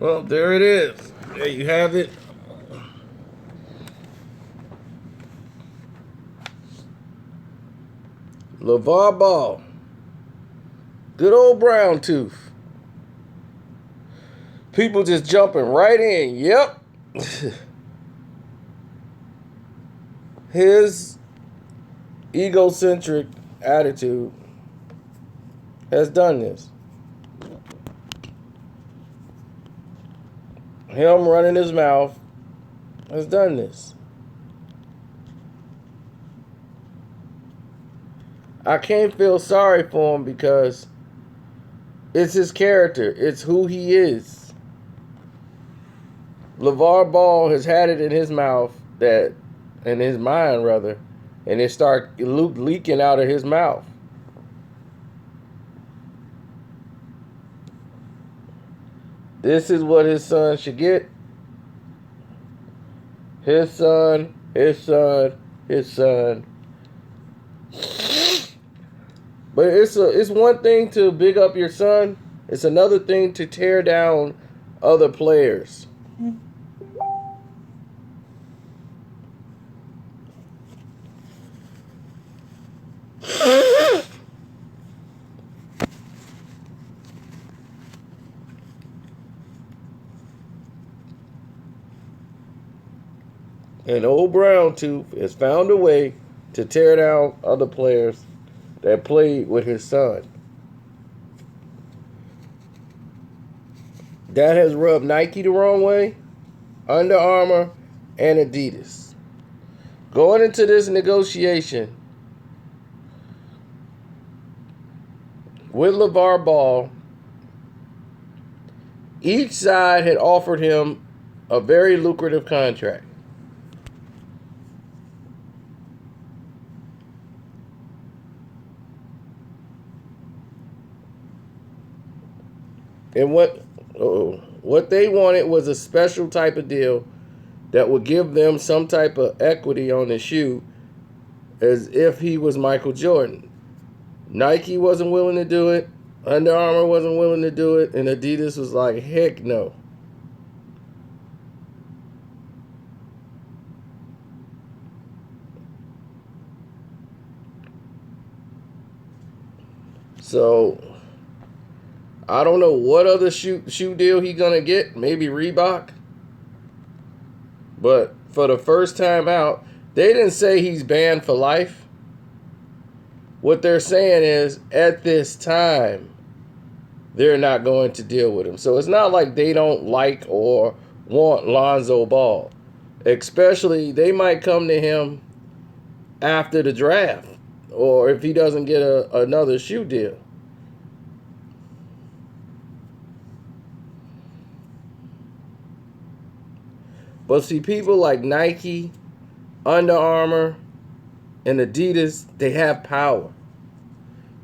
Well, there it is. There you have it. LeVar Ball. Good old brown tooth. People just jumping right in. Yep. His egocentric attitude has done this. Him running his mouth has done this. I can't feel sorry for him because it's his character. It's who he is. LeVar Ball has had it in his mouth that, in his mind rather, and it start leaking out of his mouth. This is what his son should get. His son, his son, his son. But it's one thing to big up your son. It's another thing to tear down other players. And old Brown Tooth has found a way to tear down other players that played with his son. That has rubbed Nike the wrong way, Under Armour, and Adidas. Going into this negotiation with LeVar Ball, each side had offered him a very lucrative contract. And what they wanted was a special type of deal that would give them some type of equity on the shoe as if he was Michael Jordan. Nike wasn't willing to do it. Under Armour wasn't willing to do it. And Adidas was like, heck no. So I don't know what other shoe deal he gonna get. Maybe Reebok. But for the first time out, they didn't say he's banned for life. What they're saying is, at this time, they're not going to deal with him. So it's not like they don't like or want Lonzo Ball. Especially, they might come to him after the draft or if he doesn't get another shoe deal. But see, people like Nike, Under Armour, and Adidas, they have power.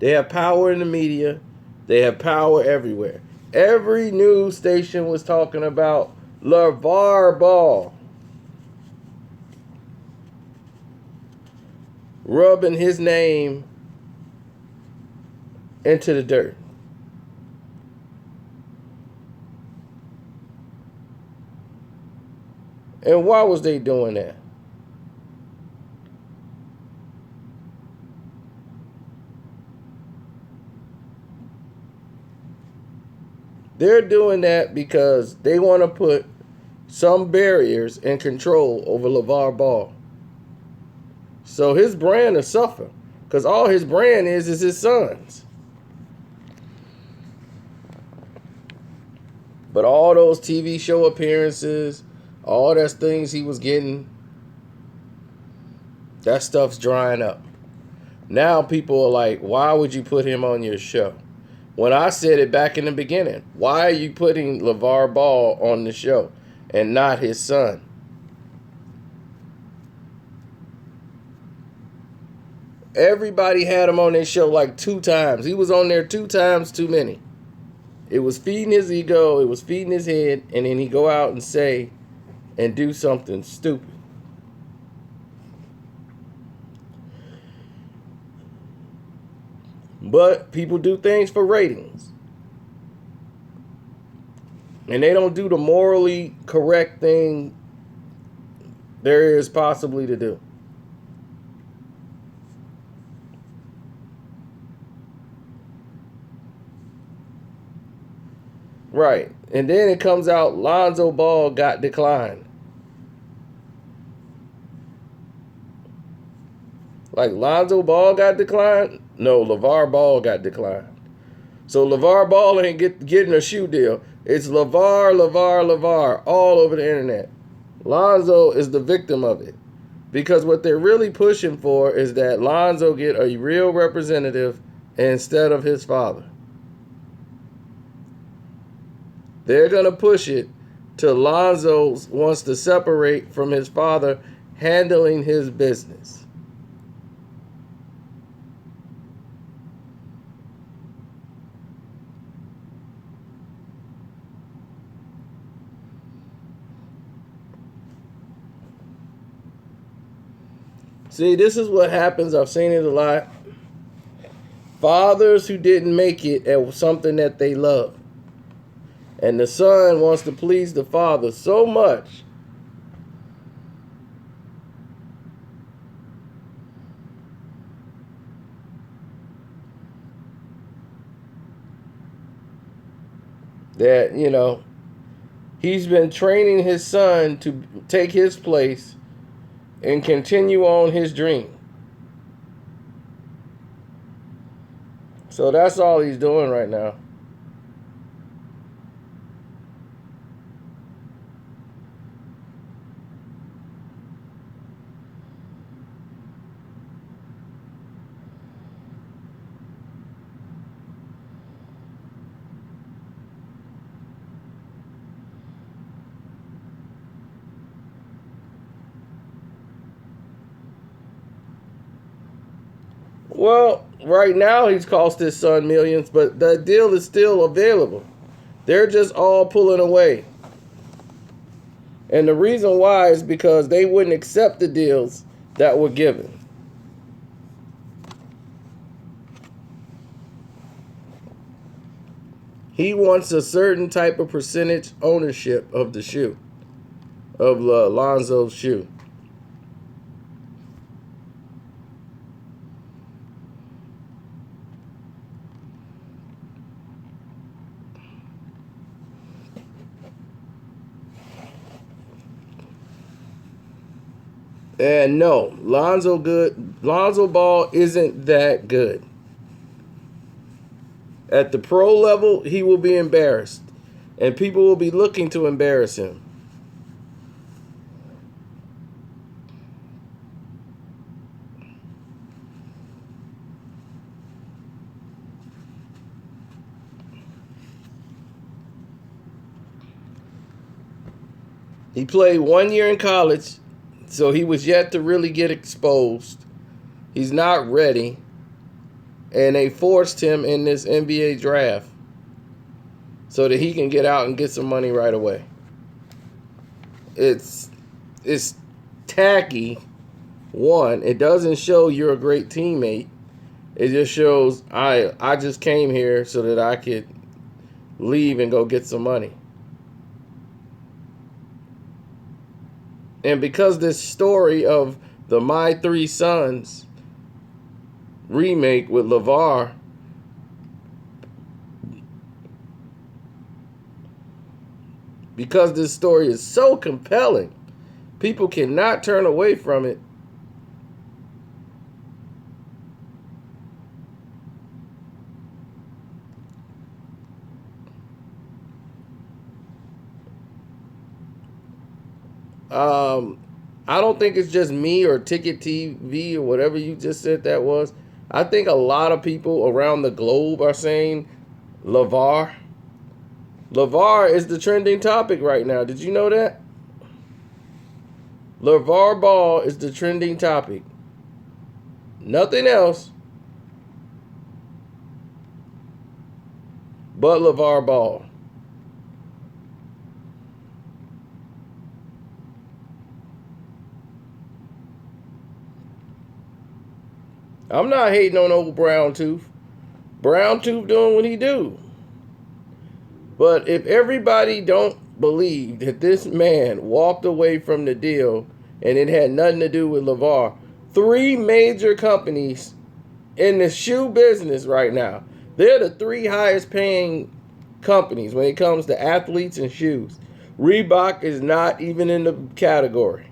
They have power in the media. They have power everywhere. Every news station was talking about LeVar Ball rubbing his name into the dirt. And why was they doing that? They're doing that because they want to put some barriers and control over LeVar Ball. So his brand will suffer because all his brand is his son's. But all those TV show appearances, all those things he was getting, that stuff's drying up. Now people are like, why would you put him on your show? When I said it back in the beginning, why are you putting LeVar Ball on the show and not his son? Everybody had him on their show like 2 times. He was on there 2 times too many. It was feeding his ego, it was feeding his head, and then he go out and say and do something stupid. But people do things for ratings. and they don't do the morally correct thing there is possibly to do. Right. And then it comes out Lonzo Ball got declined. Like Lonzo Ball got declined? No, Lavar Ball got declined. So Lavar Ball ain't getting a shoe deal. It's Lavar all over the internet. Lonzo is the victim of it. Because what they're really pushing for is that Lonzo get a real representative instead of his father. They're going to push it till Lonzo wants to separate from his father handling his business. See, this is what happens. I've seen it a lot. Fathers who didn't make it at something that they love. And the son wants to please the father so much that, he's been training his son to take his place and continue on his dream. So that's all he's doing right now. Well, right now he's cost his son millions, but the deal is still available. They're just all pulling away. And the reason why is because they wouldn't accept the deals that were given. He wants a certain type of percentage ownership of the shoe, of Lonzo's shoe. And no, Lonzo Ball isn't that good. At the pro level, he will be embarrassed. And people will be looking to embarrass him. He played 1 year in college, so he was yet to really get exposed. He's not ready. And they forced him in this NBA draft so that he can get out and get some money right away. It's tacky. One, it doesn't show you're a great teammate. It just shows I just came here so that I could leave and go get some money. And because this story of the My Three Sons remake with Lavar, because this story is so compelling, people cannot turn away from it. I don't think it's just me or Ticket TV or whatever you just said that was. I think a lot of people around the globe are saying Lavar. Lavar is the trending topic right now. Did you know that? Lavar Ball is the trending topic. Nothing else but Lavar Ball. I'm not hating on old Brown Tooth. Brown Tooth doing what he do. But if everybody don't believe that this man walked away from the deal and it had nothing to do with Lavar, 3 major companies in the shoe business right now, they're the 3 highest paying companies when it comes to athletes and shoes. Reebok is not even in the category.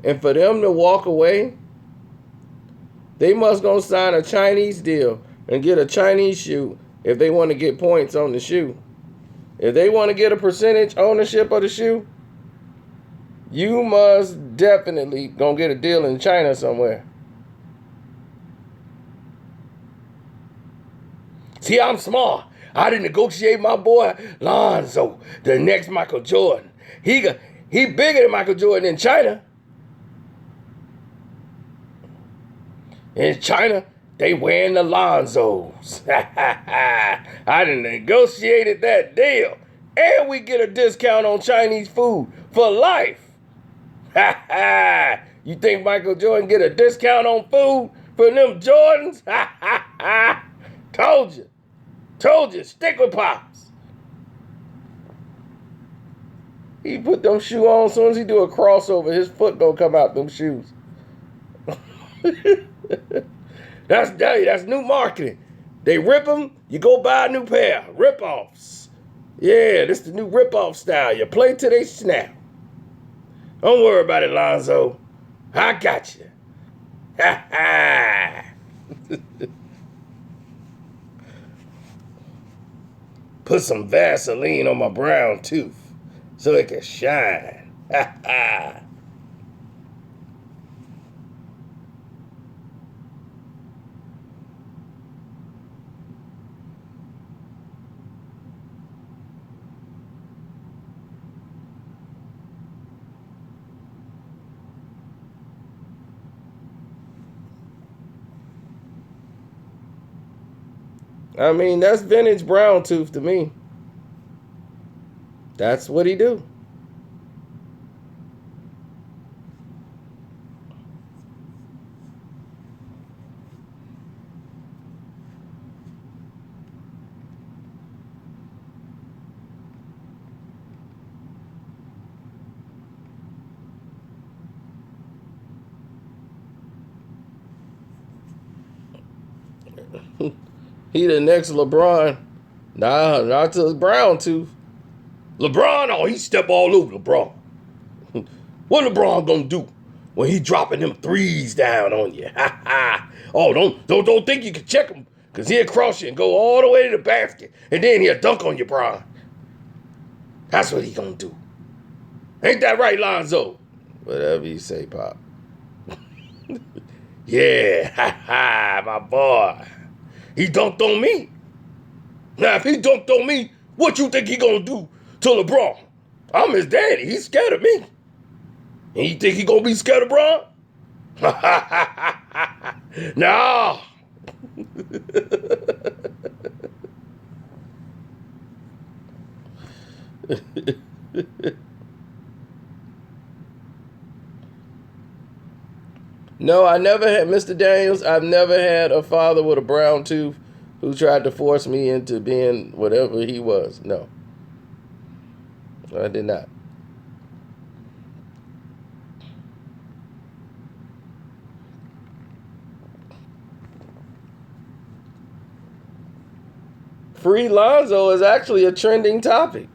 And for them to walk away, they must go sign a Chinese deal and get a Chinese shoe if they want to get points on the shoe. If they want to get a percentage ownership of the shoe, you must definitely go get a deal in China somewhere. See, I'm smart. I didn't negotiate my boy Lonzo, the next Michael Jordan. He bigger than Michael Jordan in China. In China, they wearing the Lonzos. I done negotiated that deal. And we get a discount on Chinese food for life. You think Michael Jordan get a discount on food for them Jordans? Told you. Told you. Stick with Pops. He put them shoes on. As soon as he do a crossover, his foot gonna come out them shoes. That's new marketing. They rip them, you go buy a new pair. Rip-offs. Yeah, this the new rip-off style. You play till they snap. Don't worry about it, Lonzo. I got you. Ha ha. Put some Vaseline on my brown tooth so it can shine. Ha ha. I mean, that's vintage brown tooth to me. That's what he do. He the next LeBron. Nah, not to brown tooth. LeBron, oh, he step all over LeBron. What LeBron gonna do when he dropping them threes down on you? Ha ha. Oh, don't think you can check him, cause he'll cross you and go all the way to the basket, and then he'll dunk on you, Bron. That's what he gonna do. Ain't that right, Lonzo? Whatever you say, Pop. Yeah, ha ha, my boy. He dunked on me. Now, if he dunked on me, what you think he gonna do to LeBron? I'm his daddy. He's scared of me. And you think he gonna be scared of Bron? No. No, I never had, Mr. Daniels, I've never had a father with a brown tooth who tried to force me into being whatever he was. No. I did not. Free Lonzo is actually a trending topic.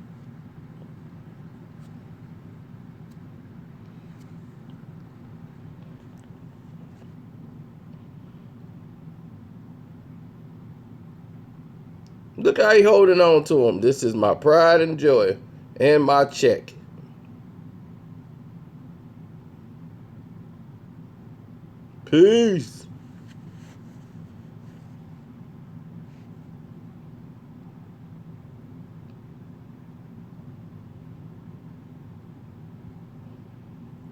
Look how he holding on to him. This is my pride and joy and my check. Peace.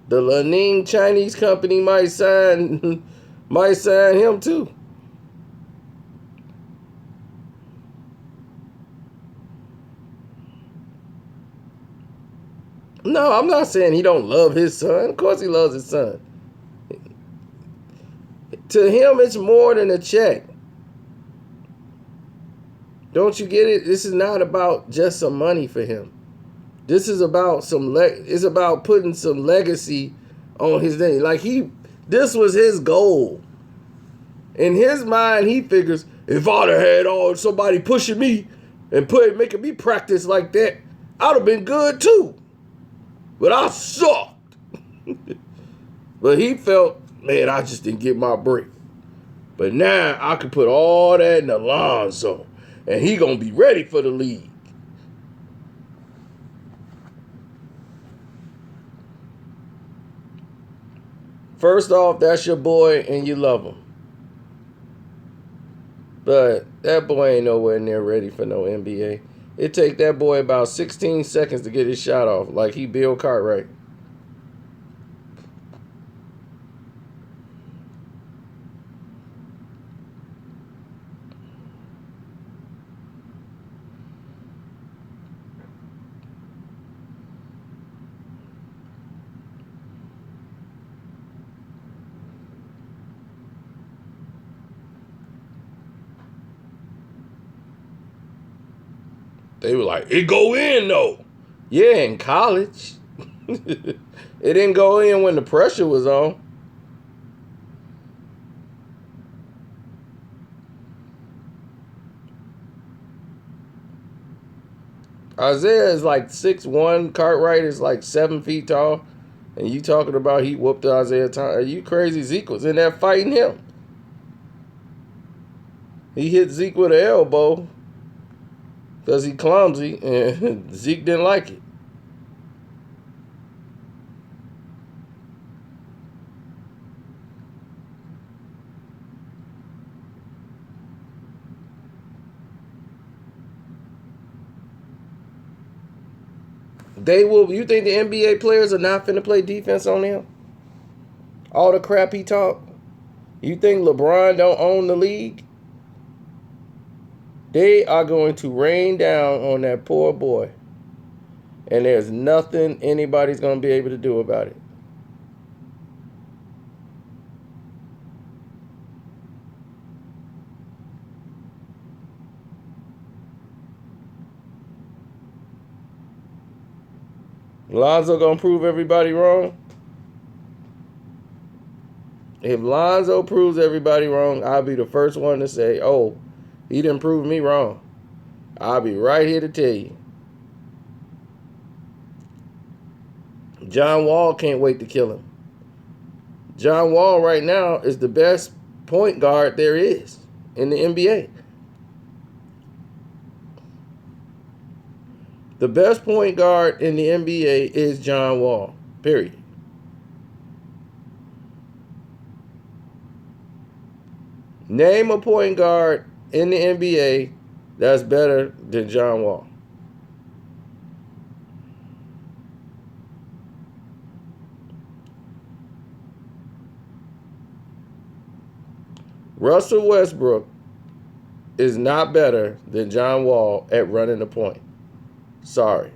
The Lining Chinese company might sign him too. No, I'm not saying he don't love his son. Of course he loves his son. To him, it's more than a check. Don't you get it? This is not about just some money for him. This is about it's about putting some legacy on his name. Like this was his goal. In his mind, he figures, if I'd have had somebody pushing me and making me practice like that, I'd have been good too. But I sucked. But he felt, man, I just didn't get my break. But now I can put all that in Lonzo, and he gonna be ready for the league. First off, that's your boy and you love him. But that boy ain't nowhere near ready for no NBA. It take that boy about 16 seconds to get his shot off, like he Bill Cartwright. They were like, it go in though. Yeah, in college. It didn't go in when the pressure was on. Isaiah is like 6'1", Cartwright is like 7 feet tall. And you talking about he whooped Isaiah Thomas. Are you crazy? Zeke was in there fighting him. He hit Zeke with an elbow because he clumsy, and Zeke didn't like it. You think the NBA players are not finna play defense on him? All the crap he talked? You think LeBron don't own the league? They are going to rain down on that poor boy. And there's nothing anybody's going to be able to do about it. Lonzo going to prove everybody wrong? If Lonzo proves everybody wrong, I'll be the first one to say, oh, he didn't prove me wrong. I'll be right here to tell you. John Wall can't wait to kill him. John Wall right now is the best point guard there is in the NBA. The best point guard in the NBA is John Wall, period. Name a point guard in the NBA that's better than John Wall. Russell Westbrook is not better than John Wall at running the point. Sorry.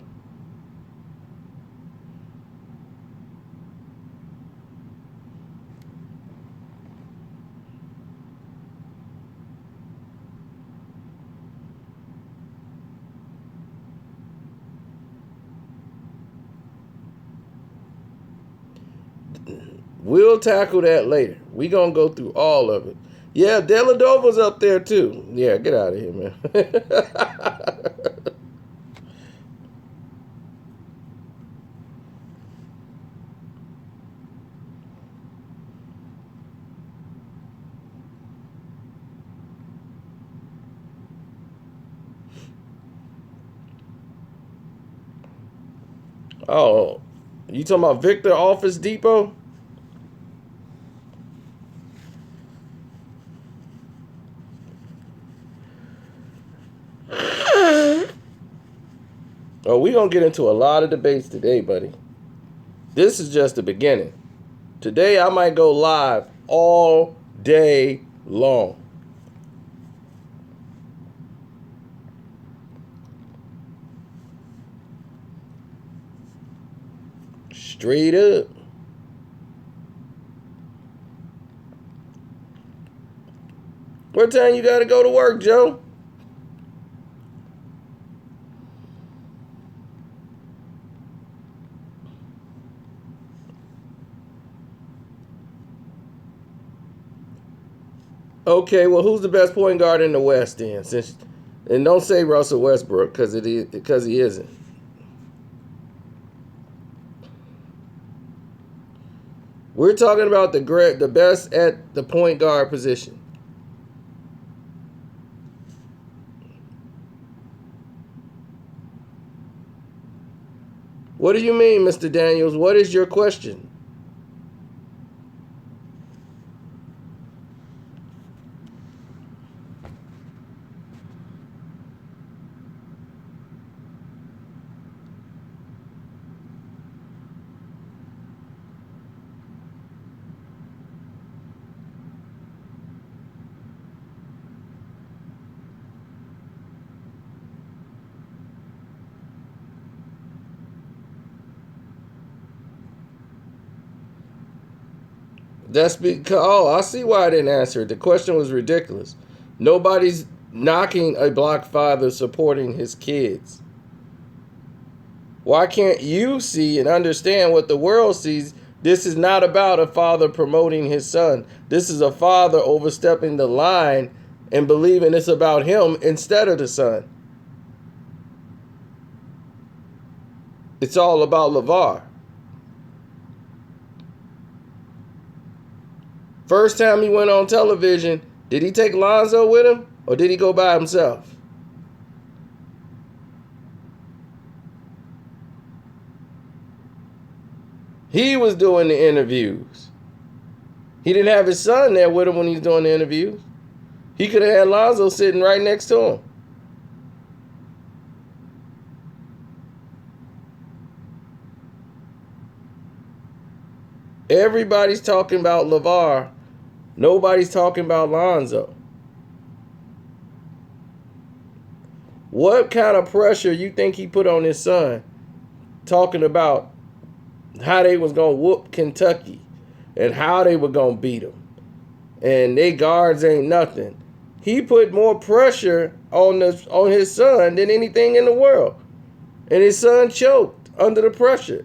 We'll tackle that later. We're going to go through all of it. Yeah, Deladova's up there too. Yeah, get out of here, man. Oh, you talking about Victor Office Depot? Oh, we're going to get into a lot of debates today, buddy. This is just the beginning. Today, I might go live all day long. Straight up. What time you got to go to work, Joe? Okay, well, who's the best point guard in the West then? And don't say Russell Westbrook because he isn't. We're talking about the best at the point guard position. What do you mean, Mr. Daniels? What is your question? That's because, oh, I see why I didn't answer it. The question was ridiculous. Nobody's knocking a black father supporting his kids. Why can't you see and understand what the world sees? This is not about a father promoting his son. This is a father overstepping the line and believing it's about him instead of the son. It's all about Lavar. First time he went on television, did he take Lonzo with him or did he go by himself? He was doing the interviews. He didn't have his son there with him when he was doing the interviews. He could have had Lonzo sitting right next to him. Everybody's talking about Lavar. Nobody's talking about Lonzo. What kind of pressure you think he put on his son talking about how they was going to whoop Kentucky and how they were going to beat them and they guards ain't nothing? He put more pressure on his son than anything in the world. And his son choked under the pressure.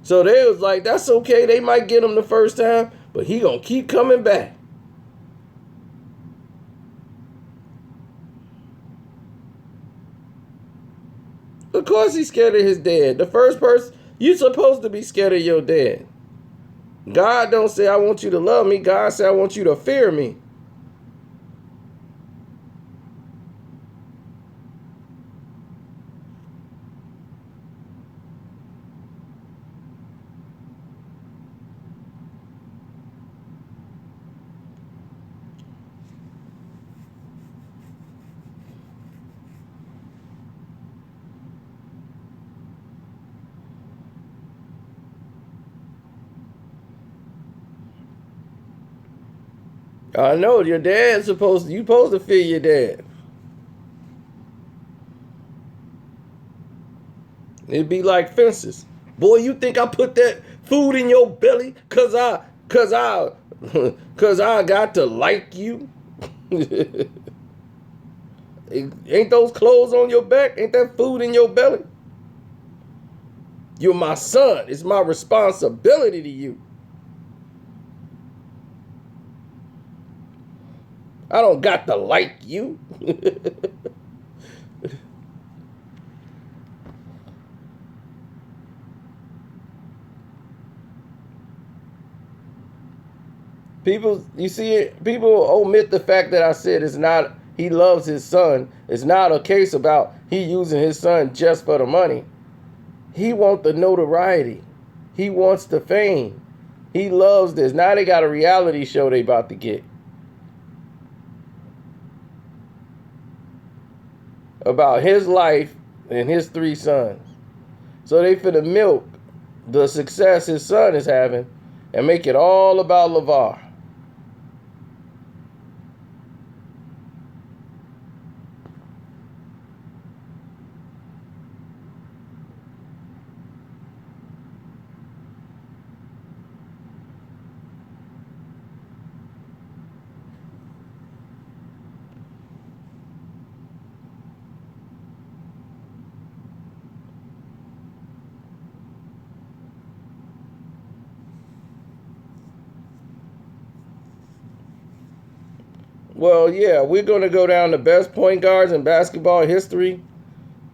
So they was like, that's okay. They might get him the first time, but he going to keep coming back. Of course he's scared of his dad. The first person, you're supposed to be scared of your dad. God don't say, I want you to love me. God said, I want you to fear me. I know your dad's you supposed to fear your dad. It'd be like fences. Boy, you think I put that food in your belly cause I got to like you? Ain't those clothes on your back? Ain't that food in your belly? You're my son. It's my responsibility to you. I don't got to like you. People, you see it, people omit the fact that I said it's not, he loves his son. It's not a case about he using his son just for the money. He wants the notoriety. He wants the fame. He loves this. Now they got a reality show they about to get about his life and his 3 sons. So they finna milk the success his son is having and make it all about Lavar. Well, yeah, we're going to go down the best point guards in basketball history.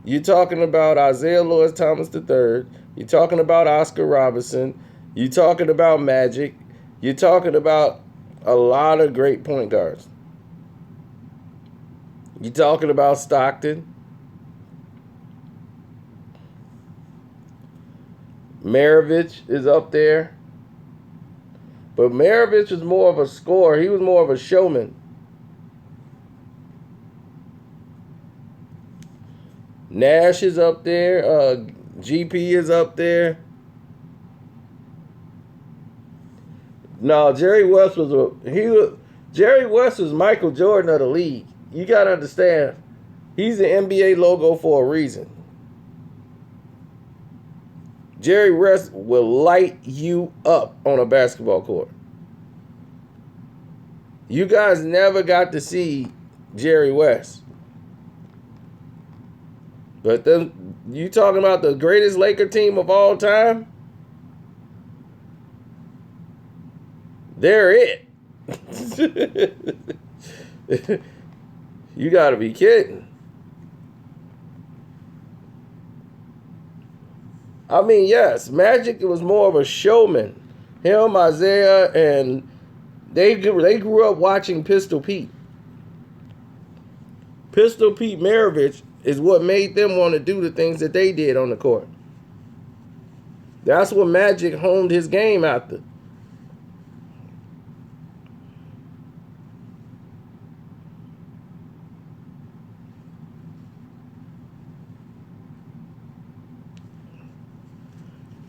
You're talking about Isaiah Lewis Thomas III. You're talking about Oscar Robertson. You're talking about Magic. You're talking about a lot of great point guards. You're talking about Stockton. Maravich is up there. But Maravich was more of a scorer. He was more of a showman. Nash is up there. GP is up there. No, Jerry West Jerry West was Michael Jordan of the league. You gotta understand, he's the NBA logo for a reason. Jerry West will light you up on a basketball court. You guys never got to see Jerry West. But then you talking about the greatest Laker team of all time? They're it. You gotta be kidding. I mean, yes, Magic was more of a showman. Him, Isaiah, and they grew up watching Pistol Pete. Pistol Pete Maravich is what made them want to do the things that they did on the court. That's what Magic honed his game after.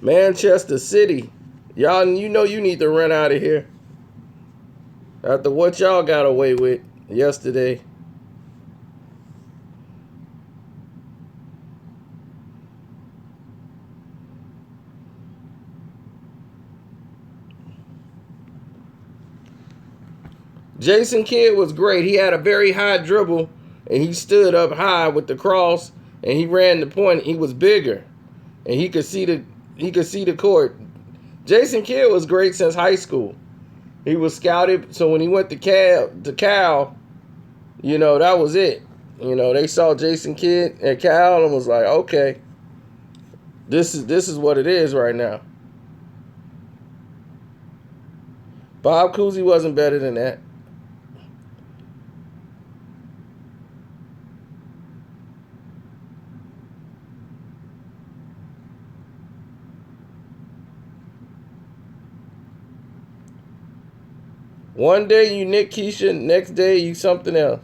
Manchester City. Y'all, you know you need to run out of here. After what y'all got away with yesterday. Jason Kidd was great. He had a very high dribble, and he stood up high with the cross, and he ran the point. He was bigger, and he could see the court. Jason Kidd was great since high school. He was scouted, so when he went to Cal, you know, that was it. You know, they saw Jason Kidd at Cal and was like, okay, this is what it is right now. Bob Cousy wasn't better than that. One day you Nick Keisha, next day you something else.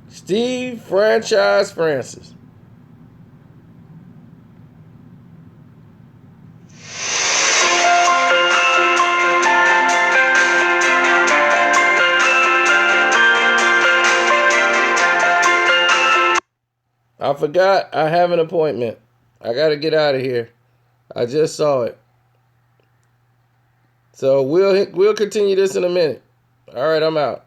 Steve Franchise Francis. I forgot I have an appointment. I got to get out of here. I just saw it. So we'll continue this in a minute. All right, I'm out.